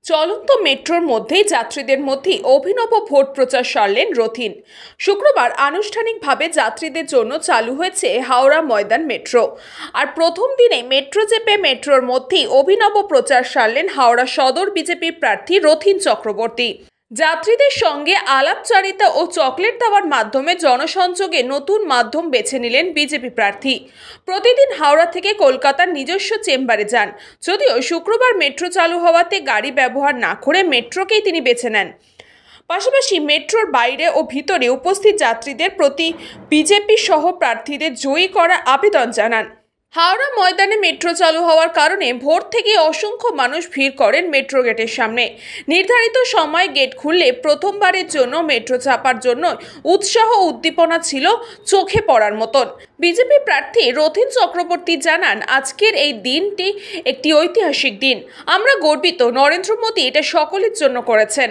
চলন্ত মেট্রোর মধ্যেই যাত্রীদের মধ্যে অভিনব ভোট প্রচার সারলেন রথীন। শুক্রবার আনুষ্ঠানিকভাবে যাত্রীদের জন্য চালু হয়েছে হাওড়া ময়দান মেট্রো। আর প্রথম দিনে মেট্রো চেপে মেট্রোর মধ্যেই অভিনব প্রচার সারলেন হাওড়া সদর বিজেপির প্রার্থী রথীন চক্রবর্তী। যাত্রীদের সঙ্গে আলাপচারিতা ও চকলেট দেওয়ার মাধ্যমে জনসংযোগে নতুন মাধ্যম বেছে নিলেন বিজেপি প্রার্থী। প্রতিদিন হাওড়া থেকে কলকাতার নিজস্ব চেম্বারে যান, যদিও শুক্রবার মেট্রো চালু হওয়াতে গাড়ি ব্যবহার না করে মেট্রোকেই তিনি বেছে নেন। পাশাপাশি মেট্রোর বাইরে ও ভিতরে উপস্থিত যাত্রীদের প্রতি বিজেপি সহ প্রার্থীদের জয়ী করার আবেদন জানান। হাওড়া ময়দানে মেট্রো চালু হওয়ার কারণে ভোর থেকে অসংখ্য মানুষ ভিড় করেন মেট্রো গেটের সামনে। নির্ধারিত সময়ে গেট খুললে প্রথমবারের জন্য মেট্রো চাপার জন্য উৎসাহ উদ্দীপনা ছিল চোখে পড়ার মতন। বিজেপি প্রার্থী রথীন চক্রবর্তী জানান, আজকের এই দিনটি একটি ঐতিহাসিক দিন। আমরা গর্বিত, নরেন্দ্র মোদী এটা সকলের জন্য করেছেন।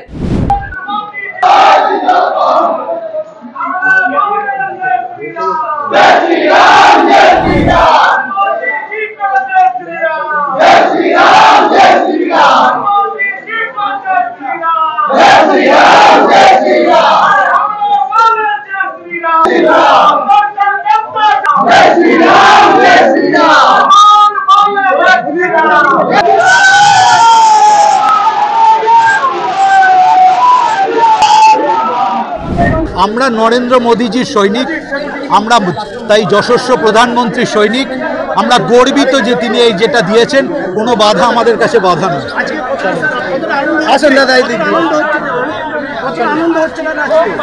আমরা নরেন্দ্র মোদীজির সৈনিক, আমরা তাই যশস্ব প্রধানমন্ত্রীর সৈনিক। আমরা গর্বিত যে তিনি এই যেটা দিয়েছেন, কোনো বাধা আমাদের কাছে বাধা নয়। আসেন দাদা,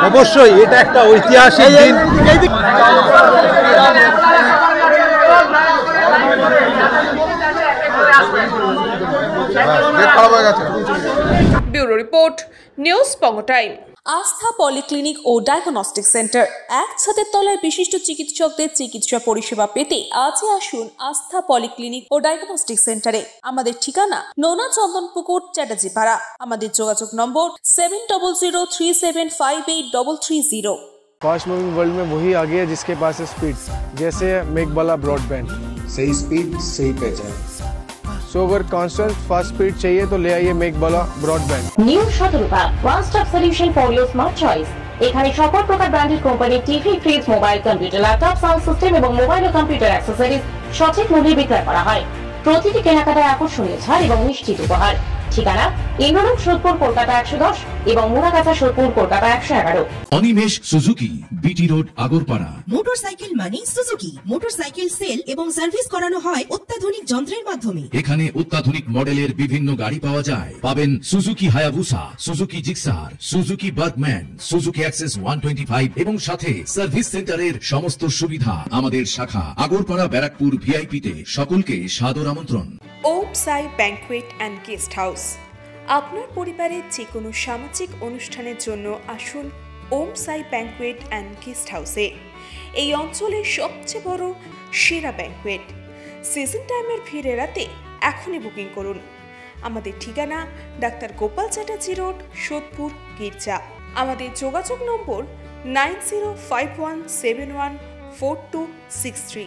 অবশ্যই এটা একটা ঐতিহাসিক দিন। ব্যুরো রিপোর্ট, নিউজ পঙ্গ টাইম। আস্থা পলিক্লিনিক ও ডায়াগনস্টিক সেন্টার, এক ছাদের তলায় বিশিষ্ট চিকিৎসকদের চিকিৎসা পরিষেবা পেতে আজই আসুন আস্থা পলিক্লিনিক ও ডায়াগনস্টিক সেন্টারে। আমাদের ঠিকানা নোনা চন্দনপুকুর, চ্যাটার্জিপাড়া। আমাদের যোগাযোগ নম্বর 7003758330। फास्ट मूविंग वर्ल्ड में वही आगे है जिसके पास है स्पीड, जैसे मेघबाला ब्रॉडबैंड। सही स्पीड, सही पहचान। सो अगर कांस्टेंट फास्ट स्पीड चाहिए तो ले आइए Meghbala broadband. New Shatarupa one stop solution for your smart choice. এখানে সকল প্রকার ব্র্যান্ডেড কোম্পানির TV, fridge, mobile, computer, laptop, sound system এবং মোবাইল ও কম্পিউটার অ্যাক্সেসরিজ সঠিক মূল্যে বিক্রয় করা হয়। প্রতিটি কেনাকাটায় আকর্ষণীয় ছাড় এবং নিশ্চিত উপহার। ঠিকানা ইন্দ্রনগর, সোদপুর, কলকাতা 110 এবং Murakacha, Sodepur, Kolkata 111। Animesh Suzuki, BT road, Agarpara. Motorcycle মানে সুজুকি। মোটরসাইকেল সেল এবং সার্ভিস করানো হয় অত্যাধুনিক যন্ত্রের মাধ্যমে। এখানে অত্যাধুনিক মডেলের বিভিন্ন গাড়ি পাওয়া যায়। পাবেন Suzuki Hayabusa, Suzuki Gixxer, Suzuki Bergman, Suzuki access 125 এবং সাথে সার্ভিস সেন্টারের সমস্ত সুবিধা। আমাদের শাখা আগরপাড়া, ব্যারাকপুর ভিআইপি তে। সকলকে সাদর আমন্ত্রণ। ওম সাই ব্যাংকুয়েট অ্যান্ড গেস্ট হাউস। আপনার পরিবারের যে কোনো সামাজিক অনুষ্ঠানের জন্য আসুন ওম সাই ব্যাংকুয়েট অ্যান্ড গেস্ট হাউসে। এই অঞ্চলের সবচেয়ে বড় সেরা ব্যাংকুয়েট। সিজন টাইমের ভিড় এড়াতে এখনই বুকিং করুন। আমাদের ঠিকানা ডাক্তার গোপাল চ্যাটার্জি রোড, সোদপুর, গির্জা। আমাদের যোগাযোগ নম্বর 9051714263।